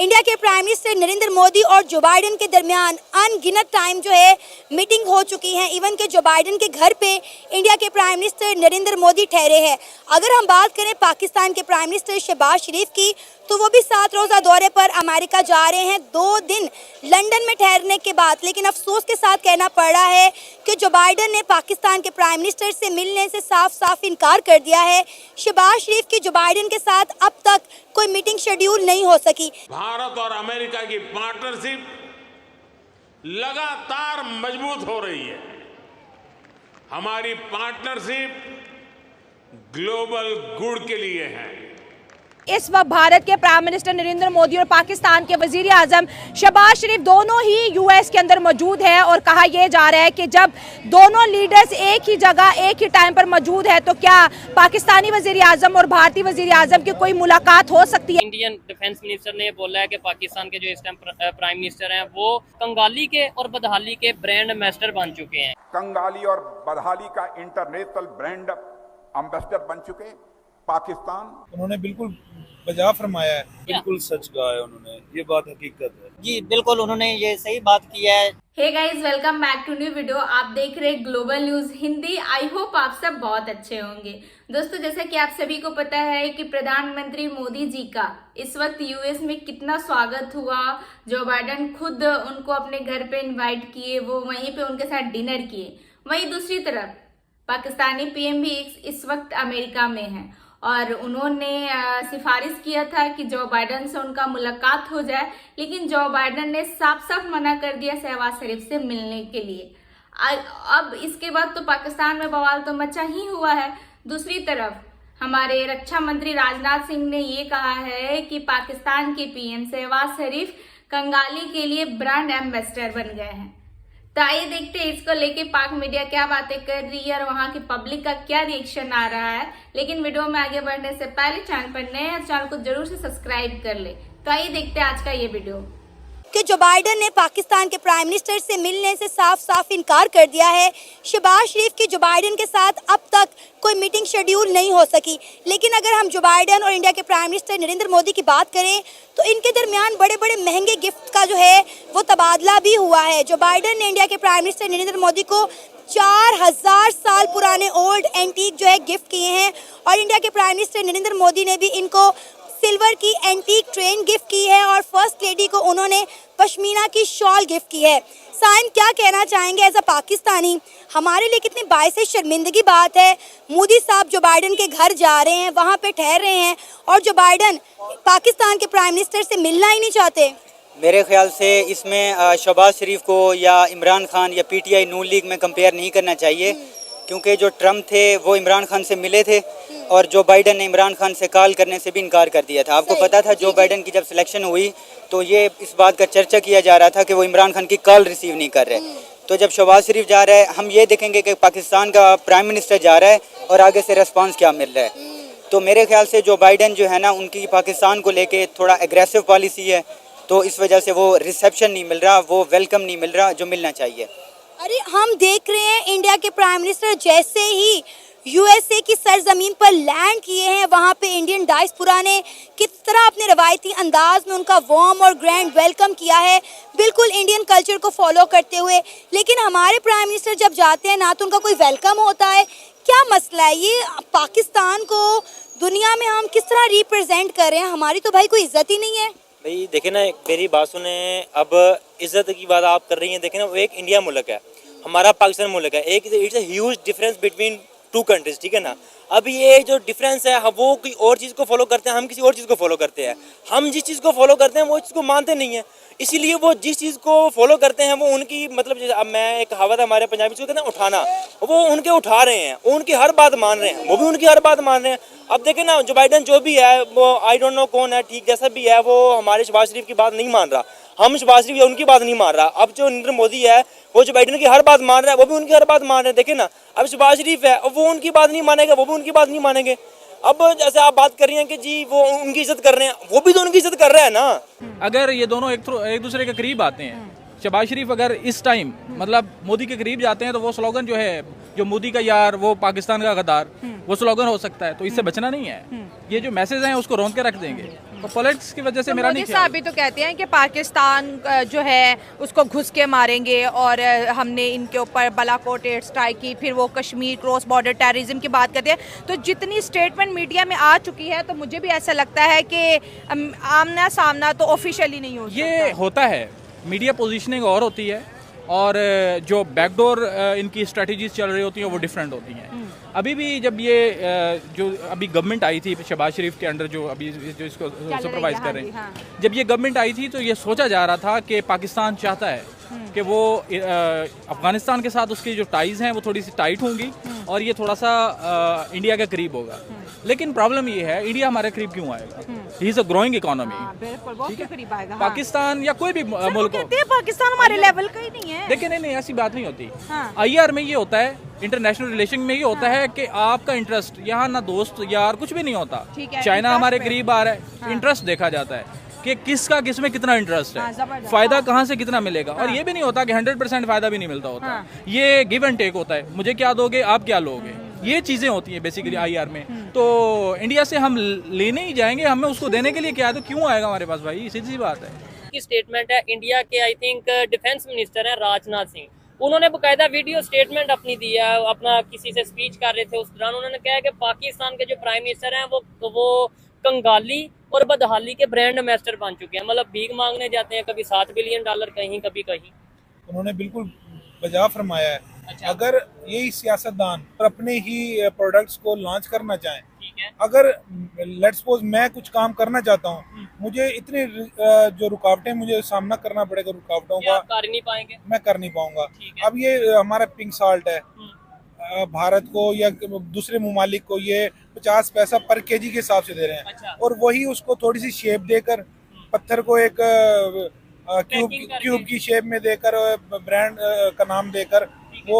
India के prime minister Narendra Modi और Joe Biden के दरमियान अनगिनत टाइम जो है मीटिंग हो चुकी है। इवन के जो बाइडेन के घर पे इंडिया के प्राइम मिनिस्टर नरेंद्र मोदी ठहरे हैं। अगर हम बात करें पाकिस्तान के प्राइम मिनिस्टर शहबाज शरीफ की, तो वो भी 7 रोज़ा दौरे पर अमेरिका जा रहे हैं 2 दिन लंदन में ठहरने के बाद। लेकिन अफसोस के साथ कहना पड़ रहा है कि जो बाइडेन ने पाकिस्तान के प्राइम मिनिस्टर से मिलने से साफ साफ इनकार कर दिया है। शहबाज शरीफ की जो बाइडेन के साथ अब तक कोई मीटिंग शेड्यूल नहीं हो सकी। भारत और अमेरिका की पार्टनरशिप लगातार मजबूत हो रही है। हमारी पार्टनरशिप ग्लोबल गुड के लिए है। इस वक्त भारत के प्राइम मिनिस्टर नरेंद्र मोदी और पाकिस्तान के वजीर आजम शहबाज शरीफ दोनों ही यूएस के अंदर मौजूद है और कहा यह जा रहा है कि जब दोनों लीडर्स एक ही जगह एक ही टाइम पर मौजूद है तो क्या पाकिस्तानी वजीर आजम और भारतीय वजीर आजम की कोई मुलाकात हो सकती है। इंडियन डिफेंस मिनिस्टर ने बोला है कि पाकिस्तान के जो इस टाइम प्राइम मिनिस्टर हैं वो कंगाली के और बदहाली के ब्रांड एम्बेसडर बन चुके हैं। कंगाली और बदहाली का इंटरनेशनल ब्रांड एम्बेसडर बन चुके पाकिस्तान। उन्होंने बिल्कुल बजा फरमाया है, बिल्कुल सच कहा है उन्होंने, ये बात हकीकत है जी, बिल्कुल उन्होंने ये सही बात की है। Hey guys, welcome back to new video. आप देख रहे हैं global news Hindi. I hope आप सब बहुत अच्छे होंगे। दोस्तों, जैसा कि आप सभी को पता है कि प्रधानमंत्री मोदी जी का इस वक्त यूएस में कितना स्वागत हुआ। जो बाइडेन खुद उनको अपने घर पे इनवाइट किए, वो वहीं पे उनके साथ डिनर किए। वहीं दूसरी तरफ पाकिस्तानी पीएम भी इस वक्त अमेरिका में है और उन्होंने सिफारिश किया था कि जो बाइडेन से उनका मुलाकात हो जाए, लेकिन जो बाइडेन ने साफ साफ मना कर दिया शहबाज शरीफ से मिलने के लिए। अब इसके बाद तो पाकिस्तान में बवाल तो मचा ही हुआ है। दूसरी तरफ हमारे रक्षा मंत्री राजनाथ सिंह ने ये कहा है कि पाकिस्तान के पीएम शहबाज शरीफ कंगाली के लिए ब्रांड एम्बेसडर बन गए हैं। तो आइए देखते हैं इसको लेके पाक मीडिया क्या बातें कर रही है और वहां की पब्लिक का क्या रिएक्शन आ रहा है। लेकिन वीडियो में आगे बढ़ने से पहले चैनल पर नए हैं, चैनल को जरूर से सब्सक्राइब कर ले। तो आइए देखते हैं आज का ये वीडियो। कि जो बाइडेन ने पाकिस्तान के प्राइम मिनिस्टर से मिलने से साफ साफ इनकार कर दिया है। शहबाज शरीफ की जो बाइडेन के साथ अब तक कोई मीटिंग शेड्यूल नहीं हो सकी। लेकिन अगर हम जो बाइडेन और इंडिया के प्राइम मिनिस्टर नरेंद्र मोदी की बात करें तो इनके दरमियान बड़े बड़े महंगे गिफ्ट का जो है वो तबादला भी हुआ है। जो बाइडेन ने इंडिया के प्राइम मिनिस्टर नरेंद्र मोदी को 4000 साल पुराने ओल्ड एंटीक जो है गिफ्ट किए हैं और इंडिया के प्राइम मिनिस्टर नरेंद्र मोदी ने भी इनको सिल्वर की एंटीक ट्रेन गिफ्ट की है और फर्स्ट लेडी को उन्होंने पश्मीना की शॉल गिफ्ट की है। साइम, क्या कहना चाहेंगे एज अ पाकिस्तानी? हमारे लिए कितनी बाइस शर्मिंदगी बात है। मोदी साहब जो बाइडेन के घर जा रहे हैं, वहाँ पे ठहर रहे हैं और जो बाइडेन पाकिस्तान के प्राइम मिनिस्टर से मिलना ही नहीं चाहते। मेरे ख्याल से इसमें शहबाज शरीफ को या इमरान खान या पीटीआई नून लीग में कंपेयर नहीं करना चाहिए, क्योंकि जो ट्रम्प थे वो इमरान खान से मिले थे और जो बाइडेन ने इमरान खान से कॉल करने से भी इनकार कर दिया था। आपको पता था जो बाइडेन की जब सिलेक्शन हुई तो ये इस बात का चर्चा किया जा रहा था कि वो इमरान खान की कॉल रिसीव नहीं कर रहे। तो जब शहबाज शरीफ जा रहा है, हम ये देखेंगे कि पाकिस्तान का प्राइम मिनिस्टर जा रहा है और आगे से रिस्पांस क्या मिल रहा है। तो मेरे ख्याल से जो बाइडेन जो है ना, उनकी पाकिस्तान को लेके थोड़ा एग्रेसिव पॉलिसी है, तो इस वजह से वो रिसेप्शन नहीं मिल रहा, वो वेलकम नहीं मिल रहा जो मिलना चाहिए। अरे, हम देख रहे हैं इंडिया के प्राइम मिनिस्टर जैसे ही यूएसए की सरजमीन पर लैंड किए हैं, वहाँ पे इंडियन डायस्पोरा ने किस तरह अपने रवायती अंदाज में उनका वार्म और ग्रैंड वेलकम किया है, बिल्कुल इंडियन कल्चर को फॉलो करते हुए। लेकिन हमारे प्राइम मिनिस्टर जब जाते हैं ना तो उनका कोई वेलकम होता है। क्या मसला है ये? पाकिस्तान को दुनिया में हम किस तरह रिप्रेजेंट कर रहे हैं? हमारी तो भाई कोई इज्जत ही नहीं है। भाई देखे ना, मेरी बात सुने। अब इज्जत की बात आप कर रही हैं, देखे ना, वो एक इंडिया मुल्क है, हमारा पाकिस्तान मुल्क है। एक it's a huge difference between 2 countries, ठीक है ना। अब ये जो डिफरेंस है, वो कोई और चीज़ को फॉलो करते हैं, हम किसी और चीज़ को फॉलो करते हैं। हम जिस चीज़ को फॉलो करते हैं वो चीज़ को मानते नहीं है, इसीलिए वो जिस चीज़ को फॉलो करते हैं वो उनकी, मतलब जैसे अब मैं एक कहावत है हमारे पंजाबी में कहते हैं उठाना, वो उनके उठा रहे हैं, वो उनकी हर बात मान रहे हैं, वो भी उनकी हर बात मान रहे हैं। अब देखें ना, जो बाइडेन जो भी है वो आई डोंट नो कौन है, ठीक जैसा भी है, वो हमारे शहबाज शरीफ की बात नहीं मान रहा, हम शहबाज शरीफ उनकी बात नहीं मान रहा। अब जो नरेंद्र मोदी है वो जो बाइडेन की हर बात मान रहा है, वो भी उनकी हर बात मान रहे हैं। देखें ना, अब शहबाज शरीफ है वो उनकी बात नहीं मानेगा, वो भी उनकी बात नहीं मानेंगे। अब जैसे आप बात कर रही हैं कि जी वो उनकी इज्जत कर रहे हैं, वो भी तो उनकी इज्जत कर रहे हैं ना। अगर ये दोनों एक दूसरे के करीब आते हैं, शहबाज शरीफ अगर इस टाइम मतलब मोदी के करीब जाते हैं तो वो स्लोगन जो है, जो मोदी का यार वो पाकिस्तान का गद्दार, वो स्लोगन हो सकता है, तो इससे बचना नहीं है। ये जो मैसेज हैं उसको रोंद के रख देंगे, तो पॉलिटिक्स की वजह से मेरा नहीं मोदी साहब भी तो कहते हैं कि पाकिस्तान जो है उसको घुस के मारेंगे, और हमने इनके ऊपर बालाकोट एयर स्ट्राइक की, फिर वो कश्मीर क्रॉस बॉर्डर टेररिज्म की बात करते हैं। तो जितनी स्टेटमेंट मीडिया में आ चुकी है, तो मुझे भी ऐसा लगता है कि आमना सामना तो ऑफिशियली नहीं हो सकता। ये होता है, मीडिया पोजीशनिंग और होती है, और जो बैकडोर इनकी स्ट्रेटजीज चल रही होती हैं वो डिफरेंट होती हैं। अभी भी जब ये जो अभी गवर्नमेंट आई थी शहबाज शरीफ के अंडर, जो अभी जो इसको सुपरवाइज कर रहे हैं, जब ये गवर्नमेंट आई थी तो ये सोचा जा रहा था कि पाकिस्तान चाहता है कि वो अफगानिस्तान के साथ उसकी जो टाइज हैं वो थोड़ी सी टाइट होंगी और ये थोड़ा सा इंडिया के करीब होगा। लेकिन प्रॉब्लम ये है, इंडिया हमारे करीब क्यों आएगा? He is a growing economy. Pakistan या कोई भी मुल्क हो, पाकिस्तान हमारे लेवल का ही नहीं है। देखिए नहीं, ऐसी बात नहीं होती। IR में ये होता है, इंटरनेशनल रिलेशन में ये होता है कि आपका इंटरेस्ट, यहाँ ना दोस्त यार कुछ भी नहीं होता। चाइना हमारे करीब आ रहा है, इंटरेस्ट देखा जाता है कि किसका किसमें कितना इंटरेस्ट है, फायदा कहाँ से कितना मिलेगा। और ये भी नहीं होता कि 100% फायदा भी नहीं मिलता होता, ये गिव एंड टेक होता है, मुझे क्या दोगे आप क्या लोगे, ये चीजें होती हैं बेसिकली IR में। तो इंडिया से हम लेने ही जाएंगे, हमें उसको देने के लिए क्या है, तो क्यों आएगा हमारे पास भाई, सीधी सी बात है। की स्टेटमेंट है इंडिया के, आई थिंक डिफेंस मिनिस्टर हैं राजनाथ सिंह, उन्होंने बकायदा वीडियो स्टेटमेंट अपनी दी है, अपना किसी से स्पीच कर रहे थे, उस दौरान उन्होंने कहा कि पाकिस्तान के जो प्राइम मिनिस्टर हैं वो कंगाली और बदहाली के ब्रांड एम्बेसडर बन चुके हैं। मतलब भीख मांगने जाते हैं, कभी $7 बिलियन कहीं, कभी कहीं। उन्होंने बिल्कुल बजा फरमाया है। अगर यही सियासतदान अपने ही प्रोडक्ट्स को लॉन्च करना चाहें, अगर लेट्स सपोज मैं कुछ काम करना चाहता हूँ, मुझे इतनी जो रुकावटें मुझे सामना करना पड़ेगा, रुकावटों का कर नहीं पाएंगे, मैं कर नहीं पाऊंगा। अब ये हमारा पिंक साल्ट है, भारत को या दूसरे ममालिक को ये 50 पैसा पर केजी के हिसाब से दे रहे हैं, और वही उसको थोड़ी सी शेप देकर, पत्थर को एक क्यूब की शेप में देकर, ब्रांड का नाम देकर, वो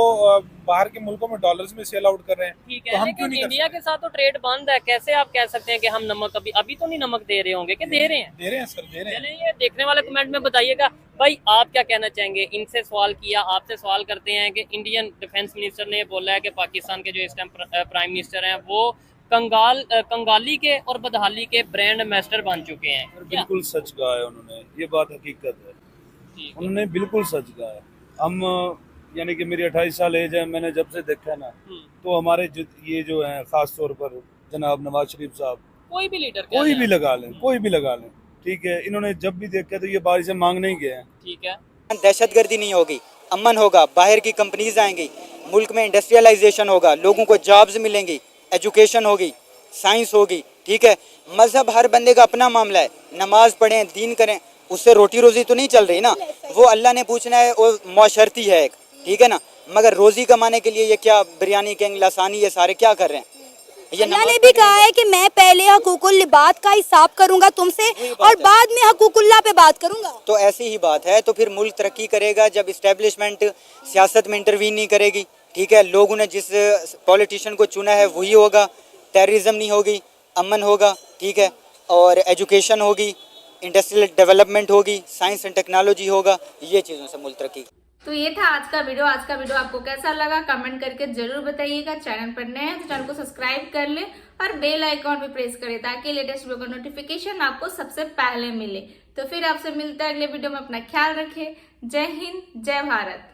बाहर के मुल्कों में डॉलर्स में सेल आउट कर रहे हैं। ठीक है, तो हम क्यों नहीं इंडिया के साथ तो ट्रेड बंद है, कैसे आप कह सकते हैं कि हम नमक अभी तो नहीं नमक दे रहे होंगे, कि दे रहे हैं सर, दे रहे हैं। ये देखने वाले कमेंट में बताइएगा भाई, आप क्या कहना चाहेंगे। इनसे सवाल किया, आपसे सवाल करते हैं कि इंडियन डिफेंस मिनिस्टर ने बोला है कि पाकिस्तान के जो इस टाइम प्राइम मिनिस्टर हैं वो कंगाली के और बदहाली के ब्रांड एम्बेसडर बन चुके हैं। बिल्कुल सच कहा है उन्होंने, ये बात हकीकत है, उन्होंने बिल्कुल सच कहा है। हम यानी कि मेरी 28 साल एज है, मैंने जब से देखा ना, तो हमारे ये जो है खास तौर पर जनाब नवाज शरीफ साहब, कोई भी लीडर, कोई भी लगा लें, ठीक है, इन्होंने जब भी देखा तो ये बाहर से मांगने ही गए हैं। ठीक है, दहशतगर्दी नहीं होगी, अमन होगा, बाहर की कंपनीज आएंगी, मुल्क में इंडस्ट्रियलाइजेशन होगा, लोगों को जॉब्स मिलेंगी, एजुकेशन होगी, साइंस होगी। ठीक है, मजहब हर बंदे का अपना मामला है, नमाज पढ़ें, दीन करें, उससे रोटी रोजी तो नहीं चल रही ना, वो अल्लाह ने पूछना है, वो मौशरती है एक, ठीक है ना। मगर रोजी कमाने के लिए ये क्या बिरयानी गैंग, लासानी, ये सारे क्या कर रहे हैं? अल्लाह ने भी कहा है कि मैं पहले हकूकुल लिबाद का हिसाब करूंगा तुमसे और बाद में हकूकुल्लाह पे बात करूंगा। तो ऐसी ही बात है, तो फिर मुल्क तरक्की करेगा जब इस्टेब्लिशमेंट सियासत में इंटरवीन नहीं करेगी। ठीक है, लोगों ने जिस पॉलिटिशियन को चुना है वही होगा, टेररिज्म नहीं होगी, अमन होगा, ठीक है, और एजुकेशन होगी, इंडस्ट्रियल डेवलपमेंट होगी, साइंस एंड टेक्नोलॉजी होगा, ये चीज़ों से मुल्क तरक्की। तो ये था आज का वीडियो आपको कैसा लगा कमेंट करके जरूर बताइएगा। चैनल पर नए हैं तो चैनल को सब्सक्राइब कर ले और बेल आइकॉन भी प्रेस करें ताकि लेटेस्ट वीडियो का नोटिफिकेशन आपको सबसे पहले मिले। तो फिर आपसे मिलता है अगले वीडियो में, अपना ख्याल रखें। जय हिंद, जय भारत।